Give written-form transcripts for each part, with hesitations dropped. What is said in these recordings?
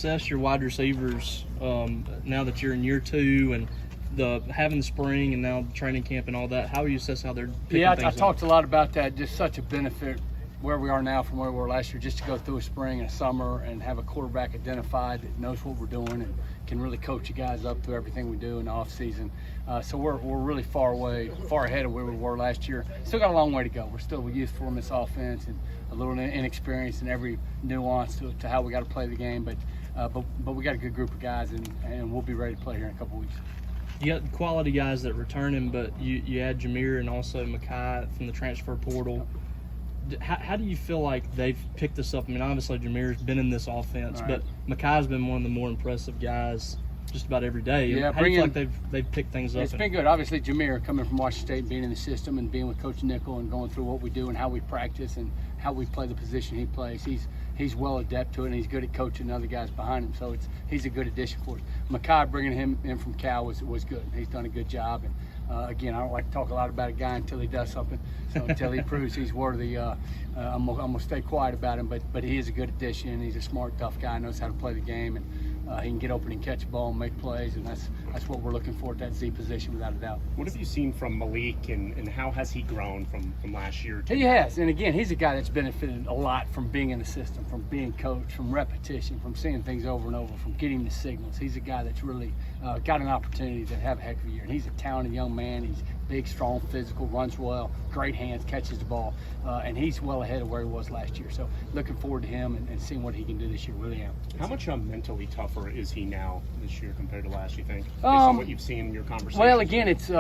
Assess your wide receivers now that you're in year 2 and having the spring and now training camp and all that. How do you assess how they're picking things I talked up? a lot about that. Just such a benefit where we are now from where we were last year, just to go through a spring and a summer and have a quarterback identified that knows what we're doing and can really coach you guys up through everything we do in the off season. So we're really far ahead of where we were last year. Still got a long way to go. We're still youthful in this offense and a little inexperienced in every nuance to how we got to play the game. But we got a good group of guys, and we'll be ready to play here in a couple weeks. You got quality guys that return him, but you add JaMarr and also Makai from the transfer portal. How do you feel like they've picked this up? I mean, obviously JaMarr's been in this offense, right, but Makai's been one of the more impressive guys just about every day. Yeah, how do you feel like they've picked things up? It's been good. Obviously, JaMarr coming from Washington State, being in the system and being with Coach Nickel and going through what we do and how we practice and how we play the position he plays. He's well adept to it, and he's good at coaching the other guys behind him. So he's a good addition for us. Makai, bringing him in from Cal was good. He's done a good job. And again, I don't like to talk a lot about a guy until he does something. So until he proves he's worthy, I'm gonna stay quiet about him. But he is a good addition. He's a smart, tough guy. Knows how to play the game, and he can get open and catch a ball and make plays. And that's what we're looking for at that Z position, without a doubt. What have you seen from Malik, and how has he grown from last year? He has, and again, he's a guy that's benefited a lot from being in the system, from being coached, from repetition, from seeing things over and over, from getting the signals. He's a guy that's really got an opportunity to have a heck of a year. And he's a talented young man. He's big, strong, physical, runs well, great hands, catches the ball, and he's well ahead of where he was last year. So looking forward to him and seeing what he can do this year. Really am. How much mentally tougher is he now this year compared to last, you think, based on what you've seen in your conversations? Well, again, it's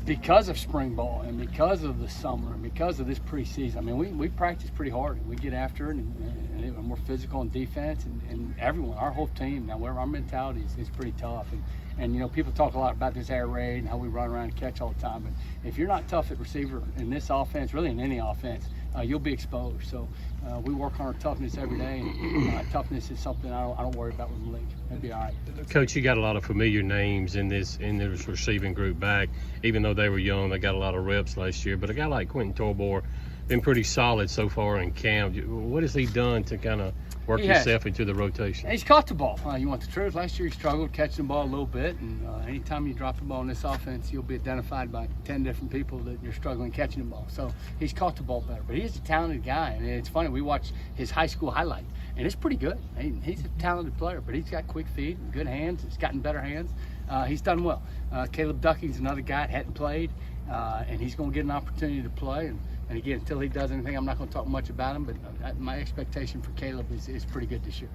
because of spring ball and because of the summer and because of this preseason. I mean, we practice pretty hard and we get after it, and we're physical on defense, and everyone, our whole team. Now, our mentality is pretty tough. And you know, people talk a lot about this air raid and how we run around and catch all the time. But if you're not tough at receiver in this offense, really in any offense, you'll be exposed. So we work on our toughness every day, and toughness is something I don't worry about with Malik. It'll be all right. Coach, you got a lot of familiar names in this receiving group back. Even though they were young, they got a lot of reps last year. But a guy like Quentin Torbor been pretty solid so far in camp. What has he done to kind of work himself into the rotation? He's caught the ball. You want the truth? Last year he struggled catching the ball a little bit, and anytime you drop the ball in this offense, you'll be identified by 10 different people that you're struggling catching the ball. So he's caught the ball better, but he's a talented guy, and it's funny, we watched his high school highlight, and it's pretty good. He's a talented player, but he's got quick feet and good hands. He's gotten better hands. He's done well. Caleb Ducking's another guy that hadn't played, and he's going to get an opportunity to play. And again, until he does anything, I'm not going to talk much about him, but my expectation for Caleb is pretty good this year.